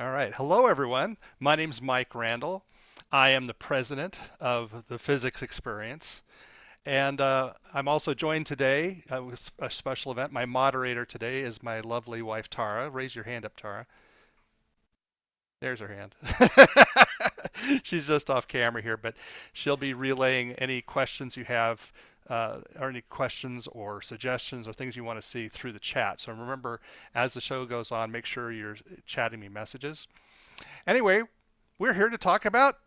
All right. Hello, everyone. My name's Mike Randall. I am the president of the Physics Experience. And I'm also joined today with a special event. My moderator today is my lovely wife, Tara. Raise your hand up, Tara. There's her hand. She's just off camera here, but she'll be relaying any questions you have, or any questions or suggestions or things you want to see through the chat. So remember, as the show goes on, make sure you're chatting me messages. Anyway, we're here to talk about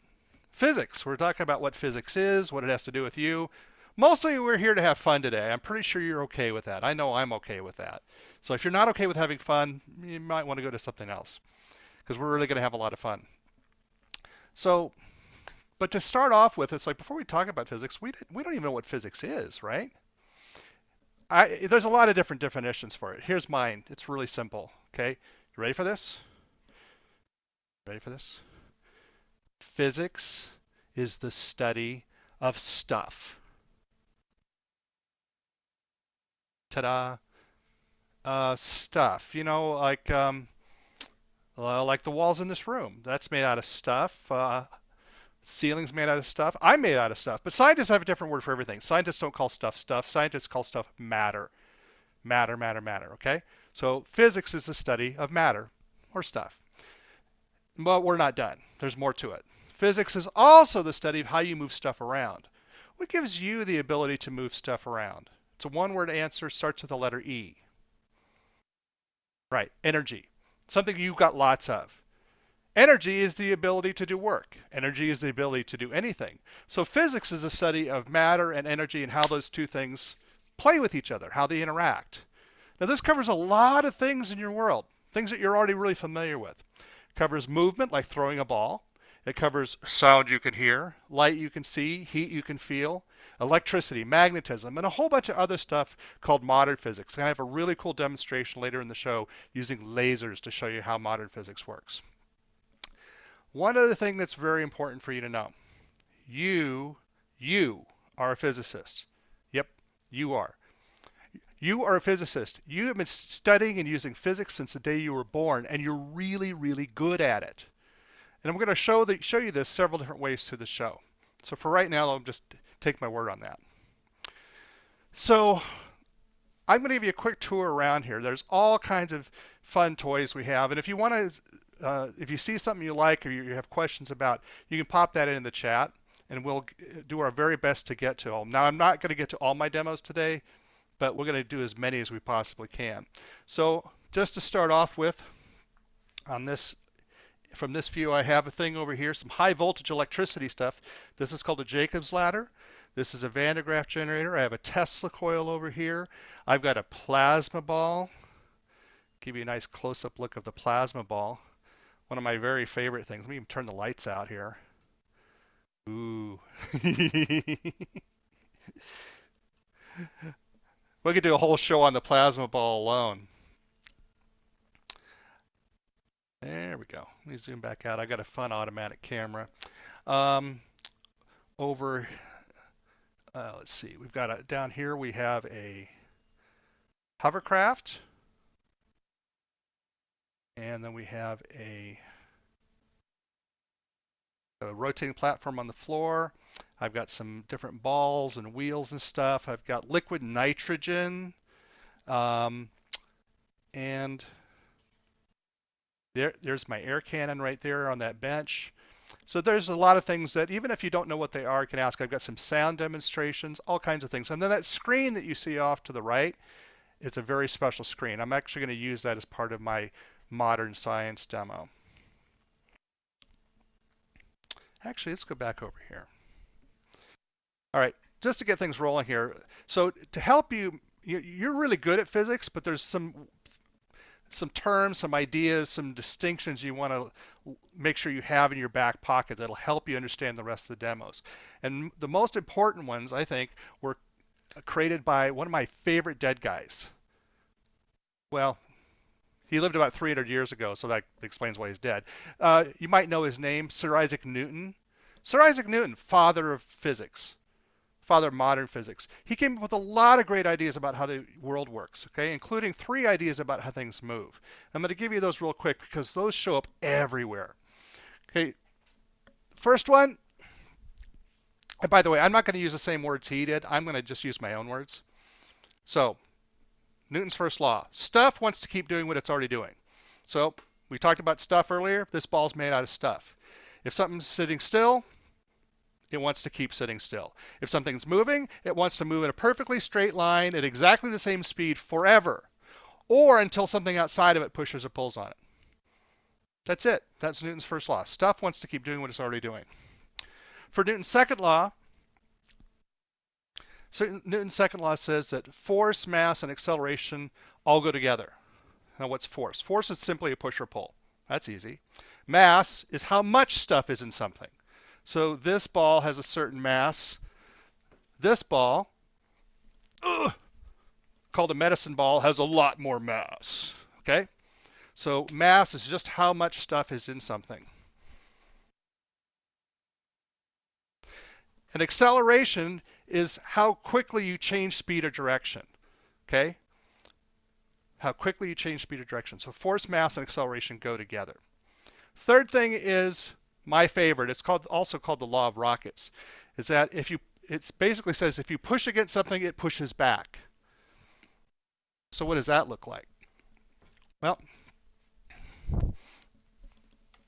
physics. We're talking about what physics is, what it has to do with you. Mostly we're here to have fun today. I'm pretty sure you're okay with that. I know I'm okay with that. So if you're not okay with having fun, you might want to go to something else because we're really going to have a lot of fun. So, but to start off with, it's like before we talk about physics, we don't even know what physics is, right? There's a lot of different definitions for it. Here's mine. It's really simple. Okay, you ready for this? Ready for this? Physics is the study of stuff. Ta-da! Stuff. Like the walls in this room. That's made out of stuff. Ceiling's made out of stuff. I'm made out of stuff. But scientists have a different word for everything. Scientists don't call stuff stuff. Scientists call stuff matter. Matter, matter, matter. Okay? So physics is the study of matter or stuff. But we're not done. There's more to it. Physics is also the study of how you move stuff around. What gives you the ability to move stuff around? It's a one-word answer, starts with the letter E. Right, energy. Something you've got lots of. Energy is the ability to do work. Energy is the ability to do anything. So physics is a study of matter and energy and how those two things play with each other, how they interact. Now this covers a lot of things in your world, things that you're already really familiar with. It covers movement like throwing a ball. It covers sound you can hear, light you can see, heat you can feel, electricity, magnetism, and a whole bunch of other stuff called modern physics. And I have a really cool demonstration later in the show using lasers to show you how modern physics works. One other thing that's very important for you to know. You are a physicist. Yep, you are. You are a physicist. You have been studying and using physics since the day you were born, and you're really, really good at it. And I'm going to show you this several different ways through the show. So for right now, I'll just take my word on that. So I'm going to give you a quick tour around here. There's all kinds of fun toys we have, and if you want to, if you see something you like or you have questions about, you can pop that in the chat, and we'll do our very best to get to them. Now, I'm not going to get to all my demos today, but we're going to do as many as we possibly can. So just to start off with, on this, from this view, I have a thing over here, some high voltage electricity stuff. This is called a Jacob's ladder. This is a Graaff generator. I have a Tesla coil over here. I've got a plasma ball. Give you a nice close-up look of the plasma ball. One of my very favorite things. Let me even turn the lights out here. Ooh. We could do a whole show on the plasma ball alone. There we go. Let me zoom back out. I got a fun automatic camera. Um, over, let's see. We've got down here. We have a Hovercraft, and then we have a rotating platform on the floor. I've got some different balls and wheels and stuff. I've got liquid nitrogen, and there's my air cannon right there on that bench. So there's a lot of things that even if you don't know what they are, you can ask. I've got some sound demonstrations, all kinds of things. And then that screen that you see off to the right, it's a very special screen. I'm actually going to use that as part of my modern science demo. Actually, let's go back over here. All right, just to get things rolling here. So to help you, you're really good at physics, but there's some terms, some ideas, some distinctions you want to make sure you have in your back pocket that'll help you understand the rest of the demos. And the most important ones, I think, were created by one of my favorite dead guys. Well, he lived about 300 years ago, so that explains why he's dead. You might know his name, Sir Isaac Newton. Sir Isaac Newton, father of physics. father of modern physics. He came up with a lot of great ideas about how the world works, okay, including 3 ideas about how things move. I'm going to give you those real quick because those show up everywhere. Okay, first one, and by the way, I'm not going to use the same words he did. I'm going to just use my own words. So, Newton's first law. Stuff wants to keep doing what it's already doing. So, we talked about stuff earlier. This ball's made out of stuff. If something's sitting still, it wants to keep sitting still. If something's moving, it wants to move in a perfectly straight line at exactly the same speed forever, or until something outside of it pushes or pulls on it. That's it. That's Newton's first law. Stuff wants to keep doing what it's already doing. For Newton's second law, Newton's second law says that force, mass, and acceleration all go together. Now, what's force? Force is simply a push or pull. That's easy. Mass is how much stuff is in something. So this ball has a certain mass. This ball, called a medicine ball, has a lot more mass. Okay? So mass is just how much stuff is in something. And acceleration is how quickly you change speed or direction. Okay? How quickly you change speed or direction. So force, mass, and acceleration go together. Third thing is my favorite. It's also called the law of rockets. Is that it basically says if you push against something, it pushes back. So what does that look like? Well,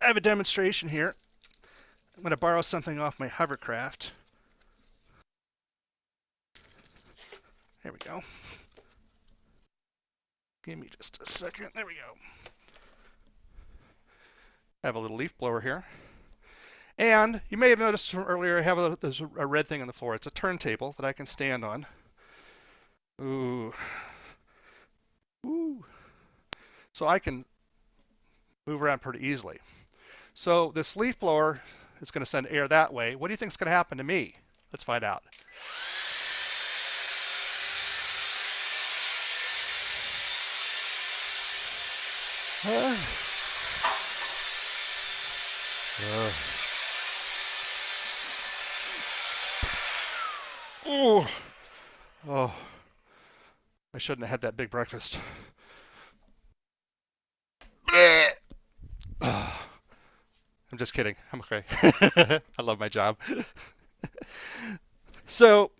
I have a demonstration here. I'm going to borrow something off my Hovercraft. There we go. Give me just a second. There we go. I have a little leaf blower here. And you may have noticed from earlier, I have there's a red thing on the floor. It's a turntable that I can stand on. Ooh. Ooh. So I can move around pretty easily. So this leaf blower is going to send air that way. What do you think is going to happen to me? Let's find out. Oh, I shouldn't have had that big breakfast. I'm just kidding. I'm okay. I love my job. So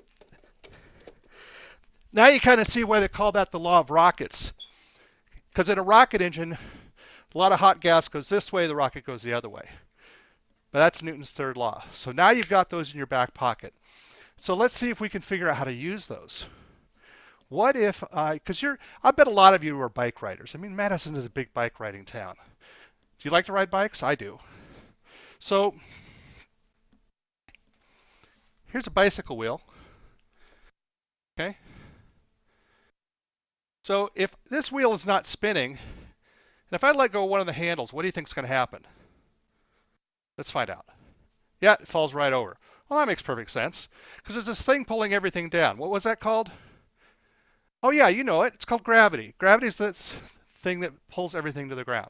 now you kind of see why they call that the law of rockets. Because in a rocket engine, a lot of hot gas goes this way, the rocket goes the other way. But that's Newton's third law. So now you've got those in your back pocket. So let's see if we can figure out how to use those. What if I bet a lot of you are bike riders. I mean, Madison is a big bike riding town. Do you like to ride bikes? I do. So here's a bicycle wheel. Okay. So if this wheel is not spinning, and if I let go of one of the handles, what do you think is going to happen? Let's find out. Yeah, it falls right over. Well, that makes perfect sense, because there's this thing pulling everything down. What was that called? Oh yeah, you know it. It's called gravity. Gravity is the thing that pulls everything to the ground.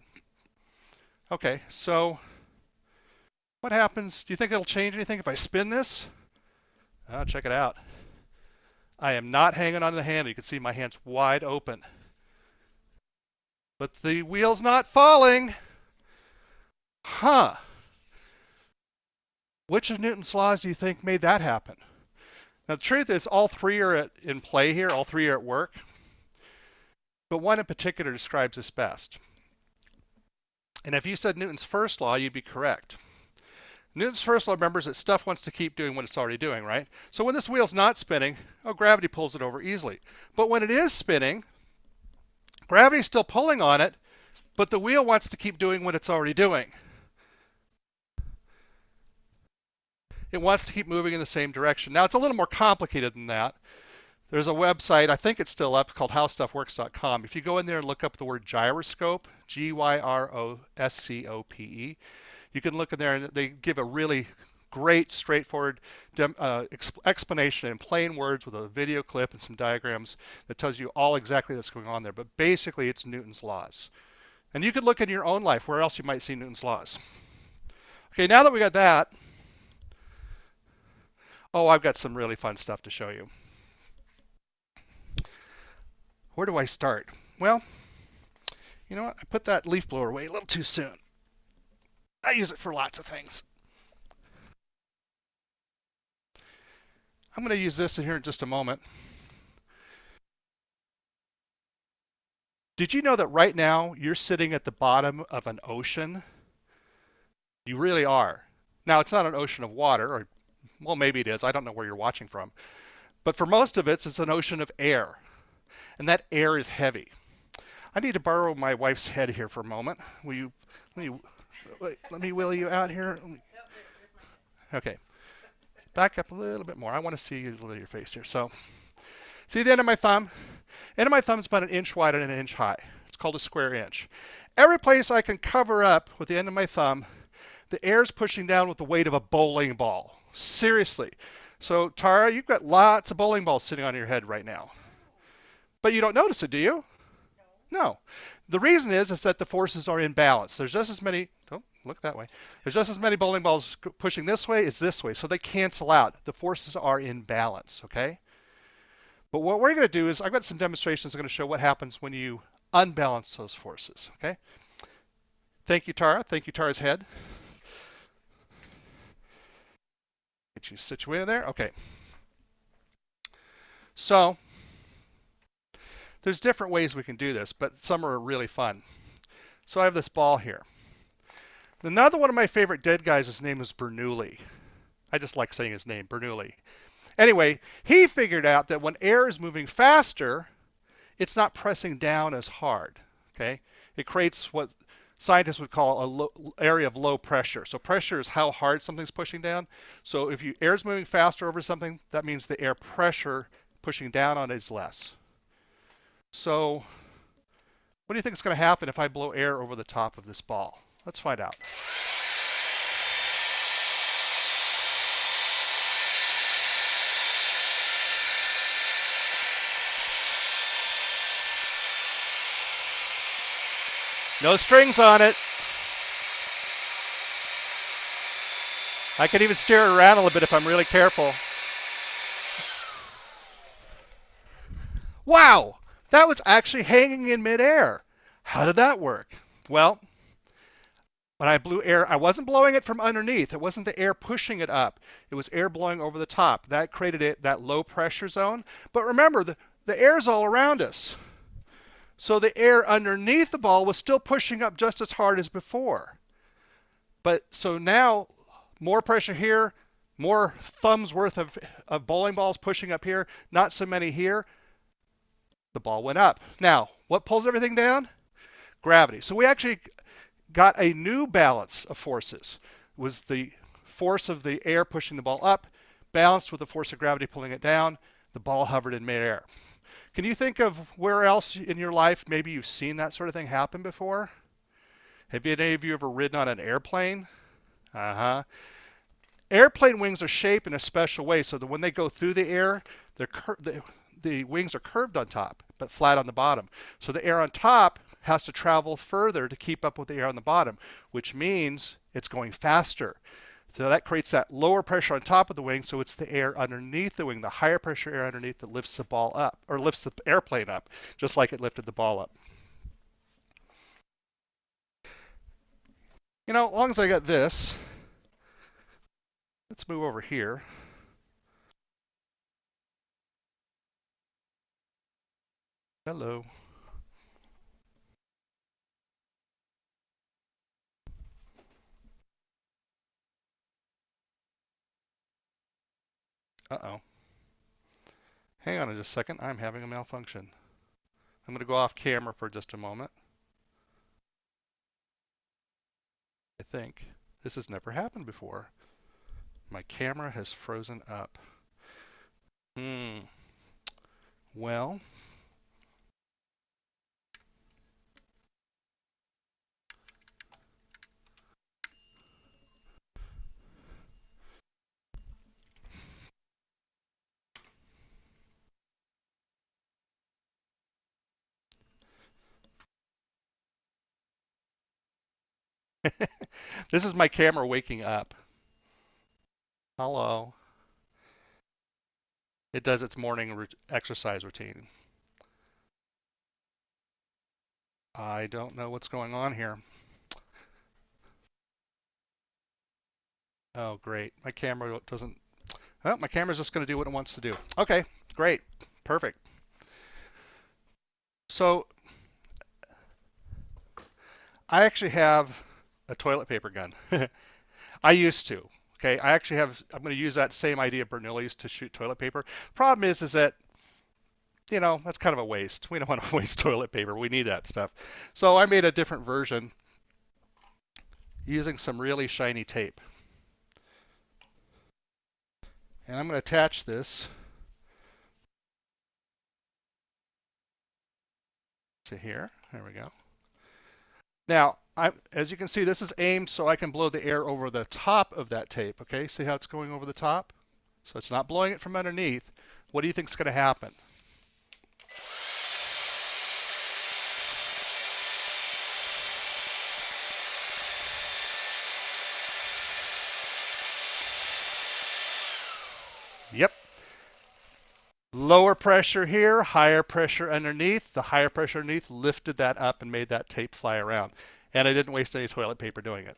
Okay, so what happens? Do you think it'll change anything if I spin this? Oh, check it out. I am not hanging on the handle. You can see my hand's wide open. But the wheel's not falling. Huh. Which of Newton's laws do you think made that happen? Now, the truth is all 3 are in play here. All 3 are at work. But one in particular describes this best. And if you said Newton's first law, you'd be correct. Newton's first law remembers that stuff wants to keep doing what it's already doing, right? So when this wheel's not spinning, gravity pulls it over easily. But when it is spinning, gravity's still pulling on it, but the wheel wants to keep doing what it's already doing. It wants to keep moving in the same direction. Now, it's a little more complicated than that. There's a website, I think it's still up, called howstuffworks.com. If you go in there and look up the word gyroscope, Gyroscope, you can look in there and they give a really great, straightforward explanation in plain words with a video clip and some diagrams that tells you all exactly what's going on there. But basically, it's Newton's laws. And you could look in your own life where else you might see Newton's laws. Okay, now that we got that, Oh, I've got some really fun stuff to show you. Where do I start? Well, you know what? I put that leaf blower away a little too soon. I use it for lots of things. I'm going to use this in here in just a moment. Did you know that right now you're sitting at the bottom of an ocean? You really are. Now, it's not an ocean of water, or, well, maybe it is. I don't know where you're watching from. But for most of it, it's an ocean of air. And that air is heavy. I need to borrow my wife's head here for a moment. Will you, let me wheel you out here. Okay. Back up a little bit more. I want to see a little bit of your face here. So, see the end of my thumb? End of my thumb is about an inch wide and an inch high. It's called a square inch. Every place I can cover up with the end of my thumb, the air is pushing down with the weight of a bowling ball. Seriously. So, Tara, you've got lots of bowling balls sitting on your head right now. But you don't notice it, do you? No. The reason is that the forces are in balance. There's just as many, don't look that way. There's just as many bowling balls pushing this way as this way, so they cancel out. The forces are in balance, okay? But what we're going to do is I've got some demonstrations that are going to show what happens when you unbalance those forces, okay? Thank you, Tara. Thank you, Tara's head. Get you situated there. Okay. So there's different ways we can do this, but some are really fun. So I have this ball here. Another one of my favorite dead guys, his name is Bernoulli. I just like saying his name, Bernoulli. Anyway, he figured out that when air is moving faster, it's not pressing down as hard. Okay, it creates what scientists would call a area of low pressure. So pressure is how hard something's pushing down. So if air is moving faster over something, that means the air pressure pushing down on it is less. So what do you think is going to happen if I blow air over the top of this ball? Let's find out. No strings on it. I can even steer it around a little bit if I'm really careful. Wow, that was actually hanging in midair. How did that work? Well, when I blew air, I wasn't blowing it from underneath. It wasn't the air pushing it up. It was air blowing over the top. That created that low pressure zone. But remember, the air's all around us. So the air underneath the ball was still pushing up just as hard as before. But so now, more pressure here, more thumbs worth of bowling balls pushing up here, not so many here. The ball went up. Now, what pulls everything down? Gravity. So we actually got a new balance of forces. It was the force of the air pushing the ball up, balanced with the force of gravity pulling it down. The ball hovered in midair. Can you think of where else in your life maybe you've seen that sort of thing happen before? Have any of you ever ridden on an airplane? Uh-huh. Airplane wings are shaped in a special way so that when they go through the air, the wings are curved on top, but flat on the bottom. So the air on top has to travel further to keep up with the air on the bottom, which means it's going faster. So that creates that lower pressure on top of the wing, so it's the air underneath the wing, the higher pressure air underneath that lifts the ball up, or lifts the airplane up, just like it lifted the ball up. You know, as long as I got this, let's move over here. Hello. Uh-oh. Hang on just a second. I'm having a malfunction. I'm going to go off camera for just a moment. I think this has never happened before. My camera has frozen up. Well, this is my camera waking up. Hello. it does its morning exercise routine. I don't know what's going on here. Oh, great. My camera doesn't... Oh, my camera's just going to do what it wants to do. Okay, great. Perfect. So I actually have a toilet paper gun. I used to. Okay, I actually have, I'm going to use that same idea of Bernoulli's to shoot toilet paper. Problem is that, you know, that's kind of a waste. We don't want to waste toilet paper. We need that stuff. So I made a different version using some really shiny tape. And I'm going to attach this to here. There we go. Now, as you can see, this is aimed so I can blow the air over the top of that tape. Okay, see how it's going over the top? So it's not blowing it from underneath. What do you think is going to happen? Yep. Lower pressure here, higher pressure underneath. The higher pressure underneath lifted that up and made that tape fly around. And I didn't waste any toilet paper doing it.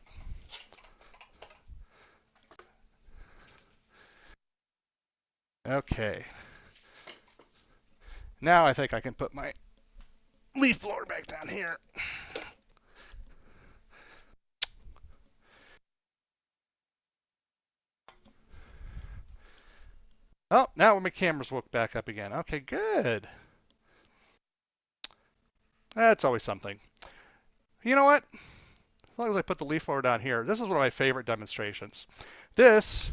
Okay. Now I think I can put my leaf blower back down here. Oh, now my camera's woke back up again. Okay, good. That's always something. You know what? As long as I put the leaf blower down here, this is one of my favorite demonstrations. This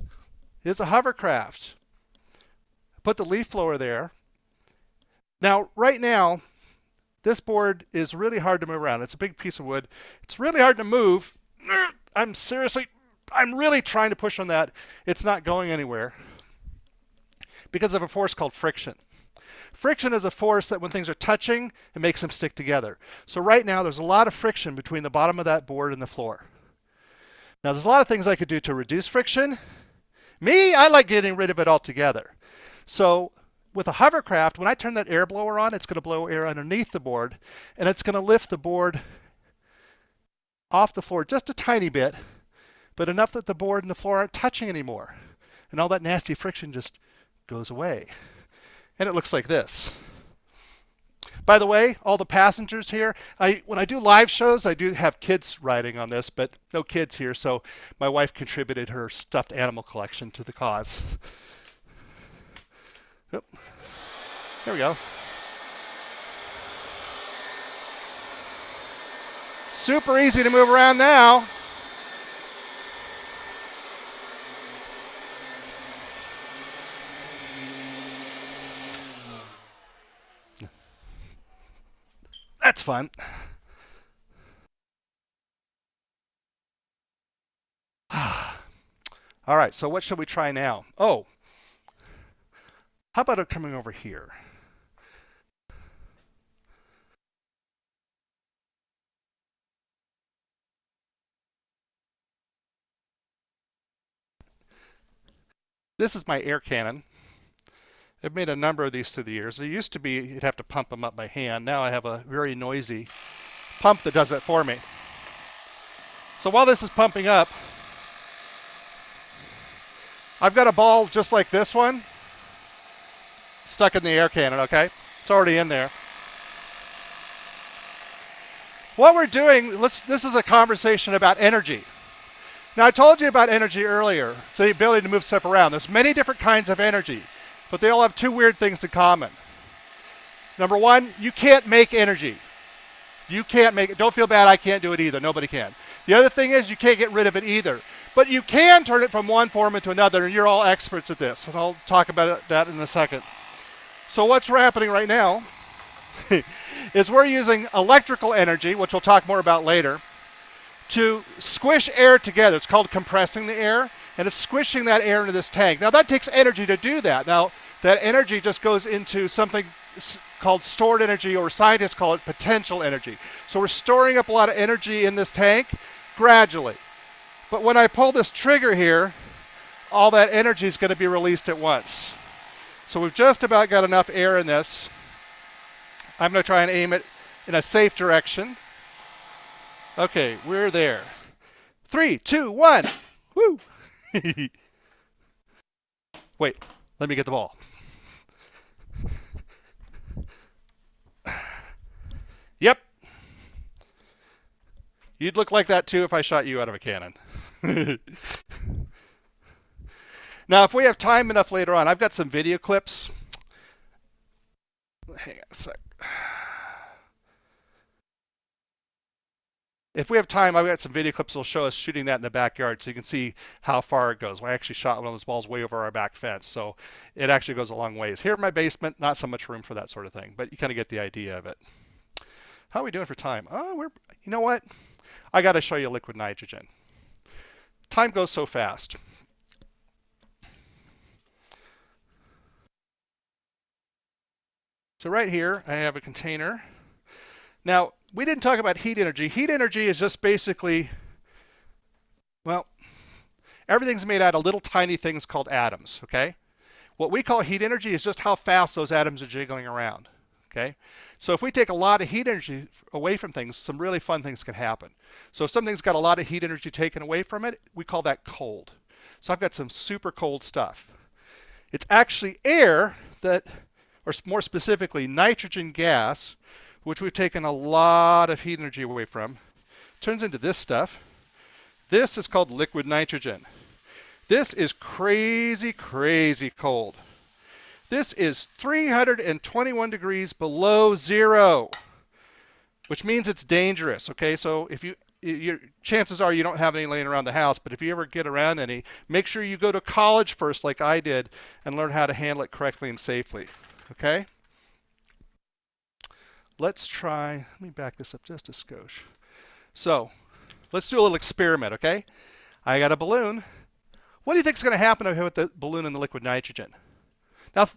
is a hovercraft. Put the leaf blower there. Now, right now, this board is really hard to move around. It's a big piece of wood. It's really hard to move. I'm really trying to push on that. It's not going anywhere because of a force called friction. Friction is a force that when things are touching, it makes them stick together. So right now, there's a lot of friction between the bottom of that board and the floor. Now, there's a lot of things I could do to reduce friction. Me, I like getting rid of it altogether. So with a hovercraft, when I turn that air blower on, it's going to blow air underneath the board, and it's going to lift the board off the floor just a tiny bit, but enough that the board and the floor aren't touching anymore. And all that nasty friction just goes away. And it looks like this. By the way, all the passengers here, when I do live shows, I do have kids riding on this, but no kids here, so my wife contributed her stuffed animal collection to the cause. Oop. There we go. Super easy to move around now. That's fun. All right, so what should we try now? Oh, how about it coming over here? This is my air cannon. I've made a number of these through the years. There used to be, you'd have to pump them up by hand. Now I have a very noisy pump that does it for me. So while this is pumping up, I've got a ball just like this one stuck in the air cannon, okay? It's already in there. What we're doing, this is a conversation about energy. Now, I told you about energy earlier. It's the ability to move stuff around. There's many different kinds of energy, but they all have two weird things in common. Number one, you can't make energy. You can't make it. Don't feel bad, I can't do it either. Nobody can. The other thing is you can't get rid of it either. But you can turn it from one form into another, and you're all experts at this. And I'll talk about that in a second. So what's happening right now is we're using electrical energy, which we'll talk more about later, to squish air together. It's called compressing the air, and it's squishing that air into this tank. Now, that takes energy to do that. Now, that energy just goes into something called stored energy, or scientists call it potential energy. So we're storing up a lot of energy in this tank gradually. But when I pull this trigger here, all that energy is going to be released at once. So we've just about got enough air in this. I'm going to try and aim it in a safe direction. Okay, we're there. 3, 2, 1. Woo! Wait, let me get the ball. Yep. You'd look like that too if I shot you out of a cannon. Now, if we have time enough later on, I've got some video clips. Hang on a sec. If we have time, I've got some video clips that will show us shooting that in the backyard so you can see how far it goes. I actually shot one of those balls way over our back fence, so it actually goes a long ways. Here in my basement, not so much room for that sort of thing, but you kind of get the idea of it. How are we doing for time? Oh, you know what? I got to show you liquid nitrogen. Time goes so fast. So right here, I have a container. Now, we didn't talk about heat energy. Heat energy is just basically, well, everything's made out of little tiny things called atoms, okay? What we call heat energy is just how fast those atoms are jiggling around, okay? So if we take a lot of heat energy away from things, some really fun things can happen. So if something's got a lot of heat energy taken away from it, we call that cold. So I've got some super cold stuff. It's actually air that, or more specifically, nitrogen gas, which we've taken a lot of heat energy away from, turns into this stuff. This is called liquid nitrogen. This is crazy, crazy cold. This is 321 degrees below zero, which means it's dangerous, okay? So if your chances are you don't have any laying around the house, but if you ever get around any, make sure you go to college first like I did and learn how to handle it correctly and safely, okay? Let's try, let me back this up just a skosh. So let's do a little experiment, okay? I got a balloon. What do you think is going to happen with the balloon and the liquid nitrogen?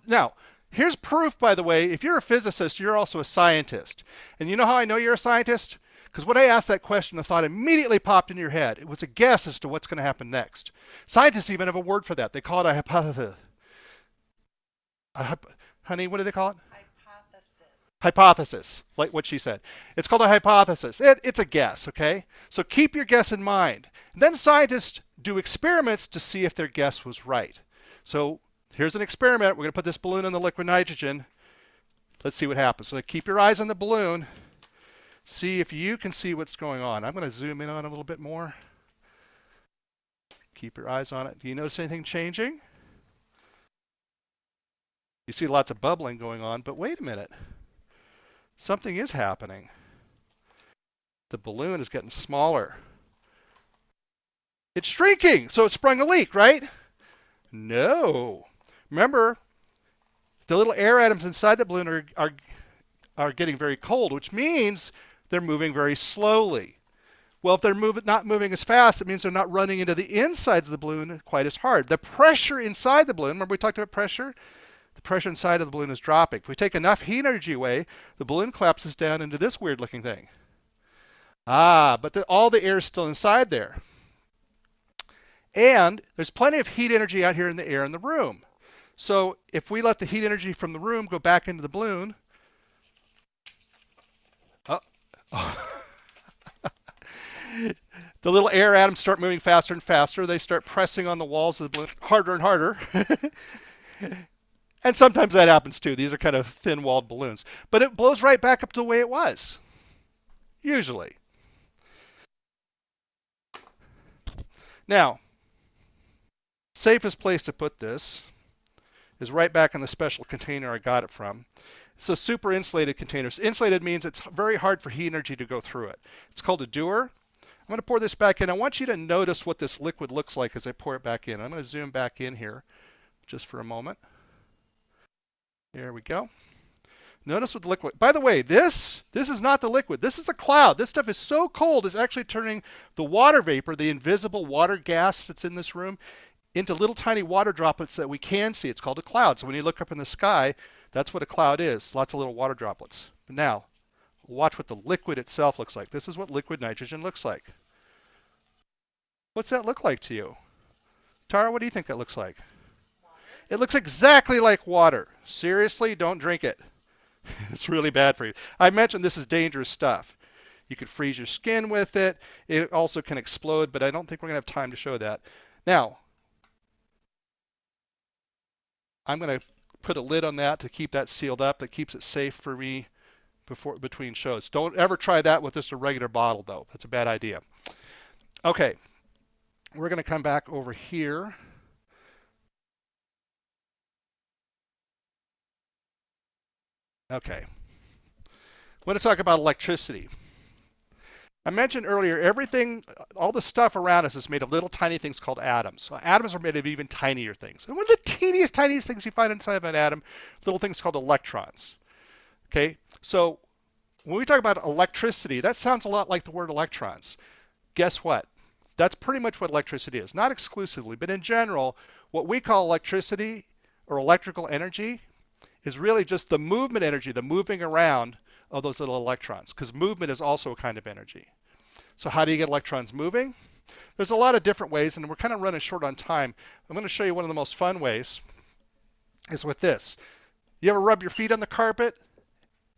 Now, here's proof, by the way. If you're a physicist, you're also a scientist. And you know how I know you're a scientist? Because when I asked that question, the thought immediately popped into your head. It was a guess as to what's going to happen next. Scientists even have a word for that. They call it a hypothesis. Honey, what do they call it? Hypothesis, like what she said. It's called a hypothesis. It's a guess, okay? So keep your guess in mind. And then scientists do experiments to see if their guess was right. So here's an experiment. We're going to put this balloon in the liquid nitrogen. Let's see what happens. So keep your eyes on the balloon. See if you can see what's going on. I'm going to zoom in on it a little bit more. Keep your eyes on it. Do you notice anything changing? You see lots of bubbling going on, but wait a minute. Something is happening. The balloon is getting smaller. It's shrinking, so it sprung a leak, right? No. Remember, the little air atoms inside the balloon are getting very cold, which means they're moving very slowly. Well, if they're not moving as fast, it means they're not running into the insides of the balloon quite as hard. The pressure inside the balloon, remember we talked about pressure? The pressure inside of the balloon is dropping. If we take enough heat energy away, the balloon collapses down into this weird looking thing. But all the air is still inside there. And there's plenty of heat energy out here in the air in the room. So if we let the heat energy from the room go back into the balloon, the little air atoms start moving faster and faster. They start pressing on the walls of the balloon harder and harder. And sometimes that happens too. These are kind of thin-walled balloons. But it blows right back up to the way it was, usually. Now, safest place to put this is right back in the special container I got it from. It's a super insulated container. So insulated means it's very hard for heat energy to go through it. It's called a dewar. I'm going to pour this back in. I want you to notice what this liquid looks like as I pour it back in. I'm going to zoom back in here just for a moment. There we go. Notice what the liquid, by the way, this is not the liquid. This is a cloud. This stuff is so cold, it's actually turning the water vapor, the invisible water gas that's in this room, into little tiny water droplets that we can see. It's called a cloud. So when you look up in the sky, that's what a cloud is. Lots of little water droplets. But now, watch what the liquid itself looks like. This is what liquid nitrogen looks like. What's that look like to you? Tara, what do you think that looks like? It looks exactly like water. Seriously, don't drink it. It's really bad for you. I mentioned this is dangerous stuff. You could freeze your skin with it. It also can explode, but I don't think we're going to have time to show that. Now, I'm going to put a lid on that to keep that sealed up. That keeps it safe for me between shows. Don't ever try that with just a regular bottle, though. That's a bad idea. Okay, we're going to come back over here. Okay, I want to talk about electricity. I mentioned earlier, everything, all the stuff around us is made of little tiny things called atoms. So atoms are made of even tinier things. And one of the tiniest things you find inside of an atom, little things called electrons. Okay, so when we talk about electricity, that sounds a lot like the word electrons. Guess what? That's pretty much what electricity is. Not exclusively, but in general, what we call electricity or electrical energy is really just the movement energy, the moving around of those little electrons, because movement is also a kind of energy. So how do you get electrons moving? There's a lot of different ways, and we're kind of running short on time. I'm going to show you one of the most fun ways is with this. You ever rub your feet on the carpet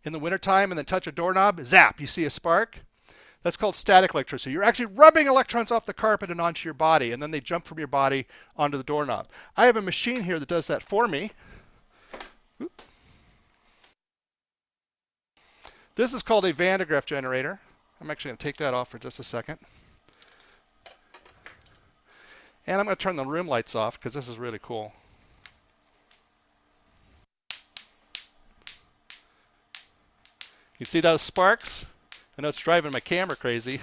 in the wintertime and then touch a doorknob? Zap, you see a spark? That's called static electricity. You're actually rubbing electrons off the carpet and onto your body, and then they jump from your body onto the doorknob. I have a machine here that does that for me. Oop. This is called a Graaff Generator. I'm actually going to take that off for just a second. And I'm going to turn the room lights off because this is really cool. You see those sparks? I know it's driving my camera crazy.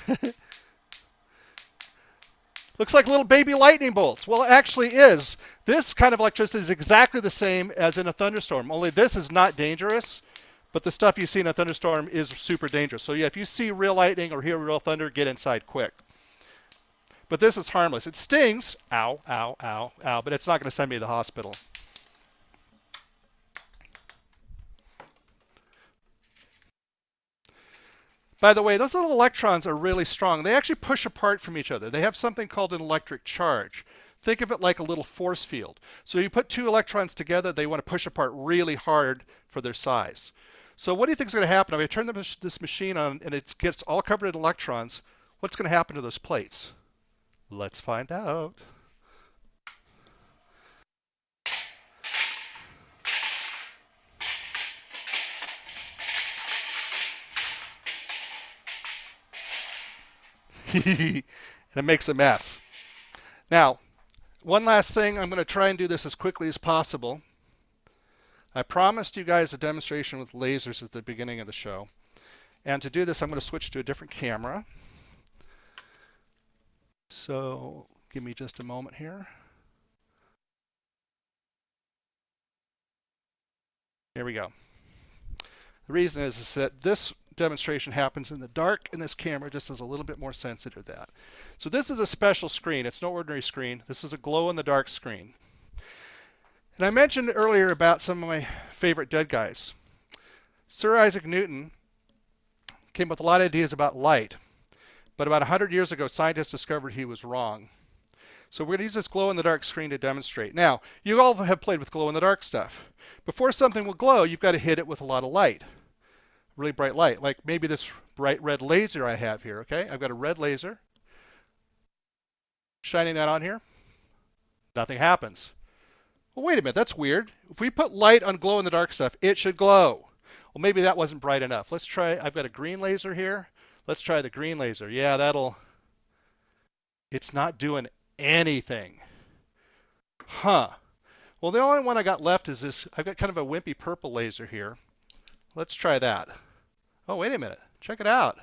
Looks like little baby lightning bolts. Well, it actually is. This kind of electricity is exactly the same as in a thunderstorm, only this is not dangerous, but the stuff you see in a thunderstorm is super dangerous. So yeah, if you see real lightning or hear real thunder, get inside quick. But this is harmless. It stings, ow, ow, ow, ow, but it's not going to send me to the hospital. By the way, those little electrons are really strong. They actually push apart from each other. They have something called an electric charge. Think of it like a little force field. So you put two electrons together, they want to push apart really hard for their size. So what do you think is going to happen if I turn this machine on and it gets all covered in electrons? What's going to happen to those plates? Let's find out. And it makes a mess. Now, one last thing, I'm going to try and do this as quickly as possible. I promised you guys a demonstration with lasers at the beginning of the show. And to do this, I'm going to switch to a different camera. So give me just a moment here. Here we go. The reason is that this demonstration happens in the dark, and this camera just is a little bit more sensitive to that. So this is a special screen. It's no ordinary screen. This is a glow-in-the-dark screen. And I mentioned earlier about some of my favorite dead guys. Sir Isaac Newton came up with a lot of ideas about light, but about 100 years ago, scientists discovered he was wrong. So we're going to use this glow-in-the-dark screen to demonstrate. Now, you all have played with glow-in-the-dark stuff. Before something will glow, you've got to hit it with a lot of light. Really bright light, like maybe this bright red laser I have here, okay? I've got a red laser. Shining that on here. Nothing happens. Well, wait a minute, that's weird. If we put light on glow-in-the-dark stuff, it should glow. Well, maybe that wasn't bright enough. Let's try, I've got a green laser here. Let's try the green laser. Yeah, it's not doing anything. Huh. Well, the only one I got left is this. I've got kind of a wimpy purple laser here. Let's try that. Oh, wait a minute. Check it out.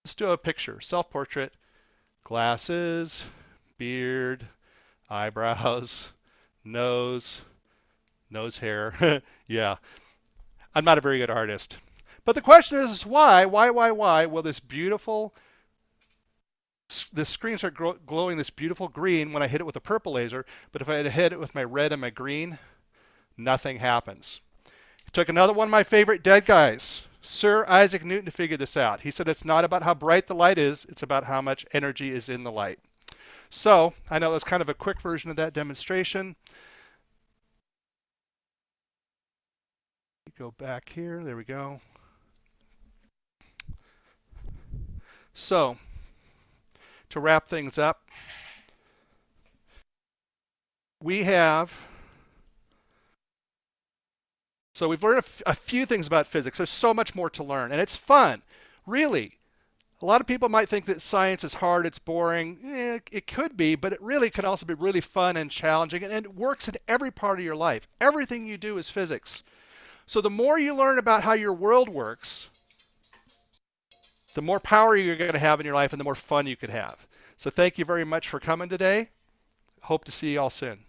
Let's do a picture. Self-portrait. Glasses, beard, eyebrows, nose hair. Yeah. I'm not a very good artist. But the question is why will this screen start glowing this beautiful green when I hit it with a purple laser, but if I had hit it with my red and my green, nothing happens. It took another one of my favorite dead guys, Sir Isaac Newton, to figure this out. He said it's not about how bright the light is, it's about how much energy is in the light. So I know that's kind of a quick version of that demonstration. Go back here. There we go. So to wrap things up, we have, so we've learned a few things about physics. There's so much more to learn, and it's fun. Really, a lot of people might think that science is hard, it's boring. It could be, but it really could also be really fun and challenging, and it works in every part of your life. Everything you do is physics. So the more you learn about how your world works, the more power you're going to have in your life and the more fun you could have. So thank you very much for coming today. Hope to see you all soon.